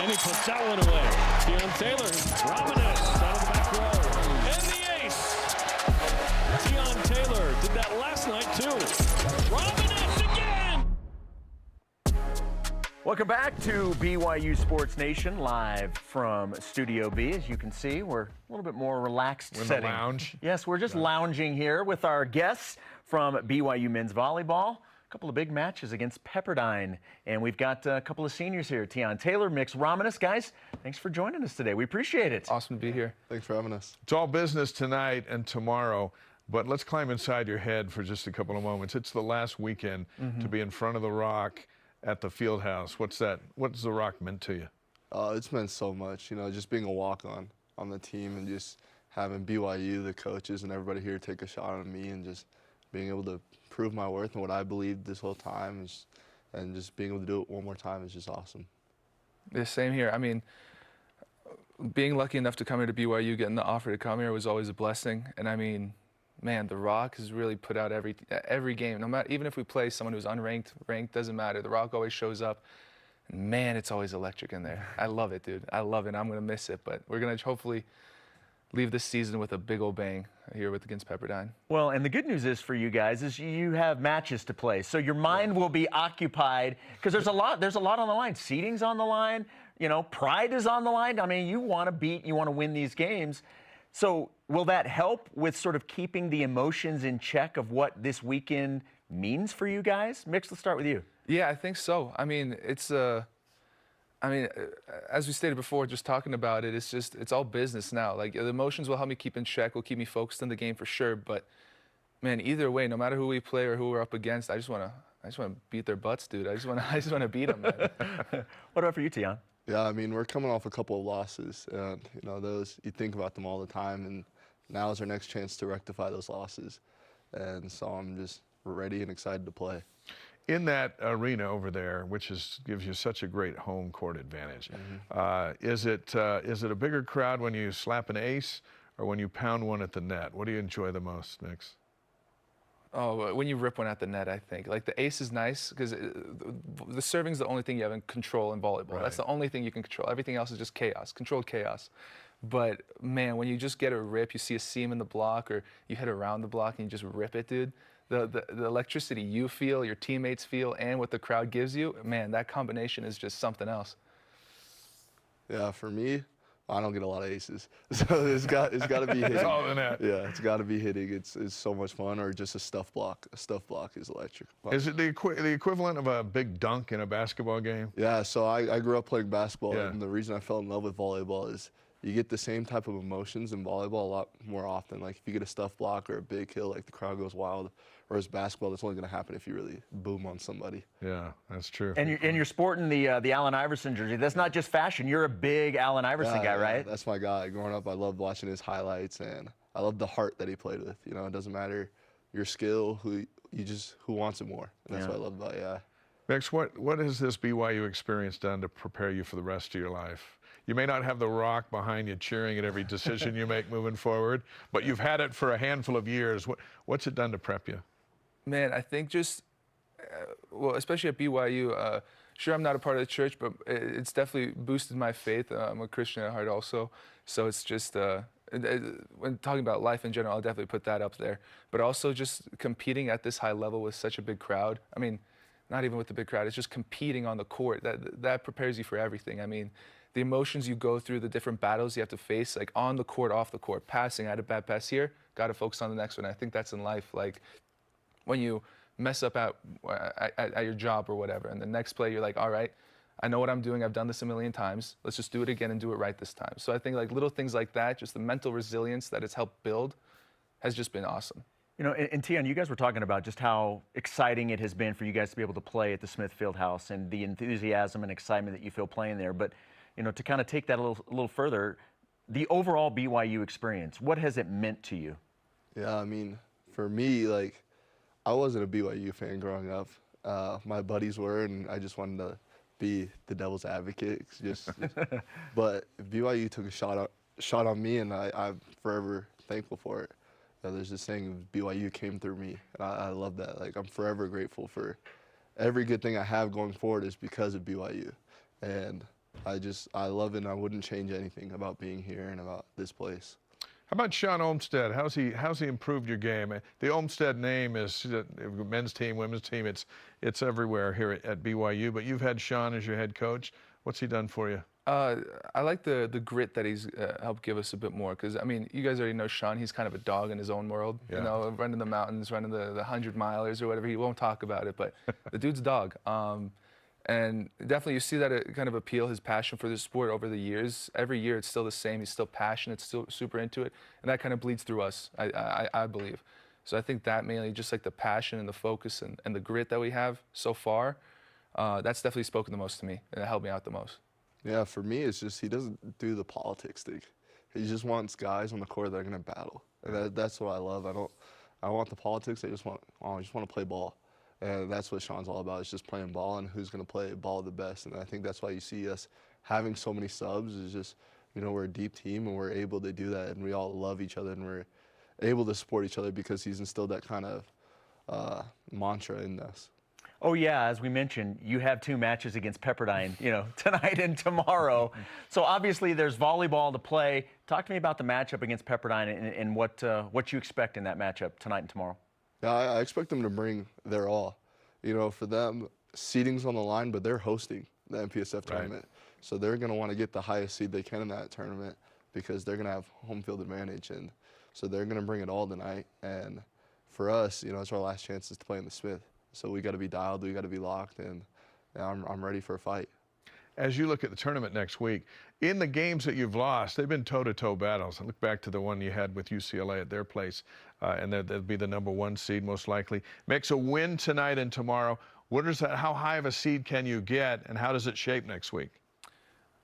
And he puts that one away. Teon Taylor, Ramanis out of the back row. And the ace. Teon Taylor did that last night too. Ramanis again. Welcome back to BYU Sports Nation, live from Studio B. As you can see, we're a little bit more relaxed We're in setting. the lounge. Yes, we're just lounging here with our guests from BYU men's volleyball. A couple of big matches against Pepperdine, and we've got a couple of seniors here. Teon Taylor, Mix Ramanis. Guys, thanks for joining us today. We appreciate it. Awesome to be here. Thanks for having us. It's all business tonight and tomorrow, but let's climb inside your head for just a couple of moments. It's the last weekend to be in front of the Rock at the Fieldhouse. What's the Rock meant to you? It's meant so much, just being a walk-on on the team and just having BYU, the coaches, and everybody here take a shot on me and just being able to prove my worth and what I believed this whole time and just being able to do it one more time is just awesome. The same here. I mean, being lucky enough to come here to BYU, getting the offer to come here was always a blessing. And I mean, man, the Rock has really put out every game. No matter, even if we play someone who's unranked, ranked, doesn't matter. The Rock always shows up. And man, it's always electric in there. I love it, dude. I love it. I'm going to miss it. But we're going to hopefully leave this season with a big old bang here against Pepperdine. Well, and the good news is for you guys is you have matches to play, so your mind will be occupied because there's a lot on the line. Seeding's on the line, pride is on the line. I mean, you want to win these games. So will that help with sort of keeping the emotions in check of what this weekend means for you guys? Mix, let's start with you. Yeah, I think so. I mean, as we stated before, just talking about it, it's all business now. Like, the emotions will help me keep in check, will keep me focused on the game for sure. But, man, either way, no matter who we play or who we're up against, I just want to beat their butts, dude. I just want to beat them, man. What about for you, Teon? Yeah, I mean, we're coming off a couple of losses, and, those, you think about them all the time, and now is our next chance to rectify those losses. And so I'm just ready and excited to play. In that arena over there, which gives you such a great home court advantage, is it a bigger crowd when you slap an ace or when you pound one at the net? What do you enjoy the most, Mix? Oh, when you rip one at the net, I think. Like, the ace is nice because the serving's the only thing you have in control in volleyball. Right. That's the only thing you can control. Everything else is just chaos, controlled chaos. But, man, when you just get a rip, you see a seam in the block or you hit around the block and you just rip it, dude. The electricity you feel, your teammates feel, and what the crowd gives you, man, that combination is just something else. Yeah, for me, I don't get a lot of aces, so it's got to be hitting. It's all in the net. Yeah, it's got to be hitting. It's so much fun, or just a stuff block. A stuff block is electric. Is it the equivalent of a big dunk in a basketball game? Yeah, so I grew up playing basketball, Yeah. and the reason I fell in love with volleyball is you get the same type of emotions in volleyball a lot more often. Like, if you get a stuff block or a big hill, like, the crowd goes wild. Whereas basketball, that's only going to happen if you really boom on somebody. Yeah, that's true. And you're sporting the Allen Iverson jersey. That's not just fashion. You're a big Allen Iverson guy, right? That's my guy. Growing up, I loved watching his highlights, and I love the heart that he played with. It doesn't matter your skill, who wants it more. And that's what I love about it. Mix, what has this BYU experience done to prepare you for the rest of your life? You may not have the Rock behind you cheering at every decision you make moving forward, but you've had it for a handful of years. What's it done to prep you? Man, I think just, well, especially at BYU, sure, I'm not a part of the church, but it's definitely boosted my faith. I'm a Christian at heart also. So it's just, when talking about life in general, I'll definitely put that up there. But also just competing at this high level with such a big crowd. I mean, not even with the big crowd, it's just competing on the court. That prepares you for everything. I mean, the emotions you go through, the different battles you have to face, like on the court, off the court, passing, I had a bad pass here, got to focus on the next one. I think that's in life. Like, when you mess up at your job or whatever, and the next play you're like, all right, I know what I'm doing. I've done this a million times. Let's just do it again and do it right this time. So I think, like, little things like that, just the mental resilience that it's helped build has just been awesome. And Teon, you guys were talking about just how exciting it has been for you guys to be able to play at the Smith Fieldhouse and the enthusiasm and excitement that you feel playing there. But, to kind of take that a little further, the overall BYU experience, what has it meant to you? Yeah, I mean, for me, like, I wasn't a BYU fan growing up. My buddies were, and I just wanted to be the devil's advocate. But BYU took a shot on me, and I'm forever thankful for it. There's this saying, BYU came through me, and I love that. Like, I'm forever grateful for every good thing I have going forward is because of BYU. And I love it, and I wouldn't change anything about being here and about this place. How about Sean Olmstead? How's he improved your game? The Olmstead name is men's team, women's team. It's everywhere here at BYU. But you've had Sean as your head coach. What's he done for you? I like the grit that he's helped give us a bit more, because I mean, you guys already know Sean. He's kind of a dog in his own world. Yeah. You know, running the mountains, running the 100 milers or whatever. He won't talk about it, but the dude's a dog. And definitely you see that kind of appeal, his passion for the sport over the years. Every year it's still the same. He's still passionate, still super into it, and that kind of bleeds through us, I believe. So I think that mainly, just like the passion and the focus and the grit that we have so far, that's definitely spoken the most to me, and it helped me out the most. Yeah, for me, it's just he doesn't do the politics thing. He just wants guys on the court that are going to battle, and that's what I love. I don't want the politics. I just want to play ball. And that's what Sean's all about, is just playing ball and who's going to play ball the best. And I think that's why you see us having so many subs, is just, you know, we're a deep team and we're able to do that, and we all love each other and we're able to support each other because he's instilled that kind of mantra in us. Oh yeah, as we mentioned, you have 2 matches against Pepperdine, you know, tonight and tomorrow. So obviously there's volleyball to play. Talk to me about the matchup against Pepperdine and what you expect in that matchup tonight and tomorrow. Yeah, I expect them to bring their all. You know, for them, seeding's on the line, but they're hosting the MPSF tournament. So they're going to want to get the highest seed they can in that tournament, because they're going to have home field advantage. And so they're going to bring it all tonight. And for us, you know, it's our last chances to play in the Smith. So we got to be dialed, we got to be locked, and yeah, I'm ready for a fight. As you look at the tournament next week, in the games that you've lost, they've been toe-to-toe battles. I look back to the one you had with UCLA at their place, and they'll be the #1 seed most likely. Makes a win tonight and tomorrow. What is that? How high of a seed can you get, and how does it shape next week?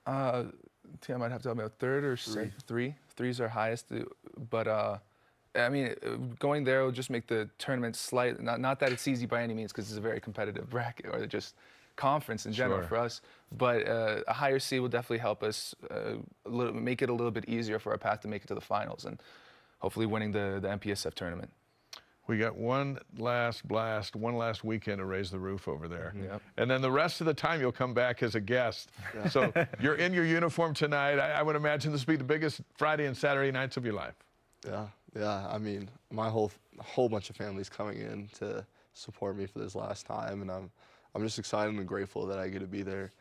Teon might have to help me out. 3rd or 3? 3's our highest, but I mean, going there will just make the tournament slight. Not that it's easy by any means, because it's a very competitive bracket, or just conference in general for us, but a higher seed will definitely help us make it a little bit easier for our path to make it to the finals, and hopefully winning the MPSF tournament. We got one last blast, one last weekend to raise the roof over there. Yep. And then the rest of the time you'll come back as a guest. Yeah. So you're in your uniform tonight. I would imagine this will be the biggest Friday and Saturday nights of your life. Yeah. I mean, my whole bunch of family's coming in to support me for this last time, and I'm just excited and grateful that I get to be there.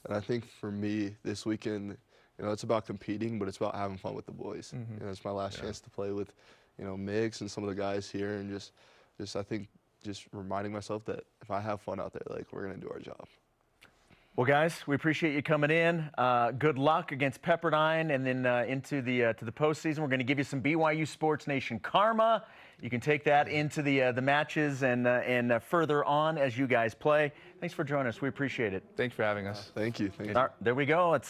And I think for me this weekend, you know, it's about competing, but it's about having fun with the boys. You know, it's my last chance to play with, you know, Mix and some of the guys here, and just I think just reminding myself that if I have fun out there, like, we're gonna do our job. Well, guys, we appreciate you coming in. Good luck against Pepperdine, and then into to the postseason. We're going to give you some BYU Sports Nation karma. You can take that into the matches and further on as you guys play. Thanks for joining us. We appreciate it. Thanks for having us. Thank you. There we go. It's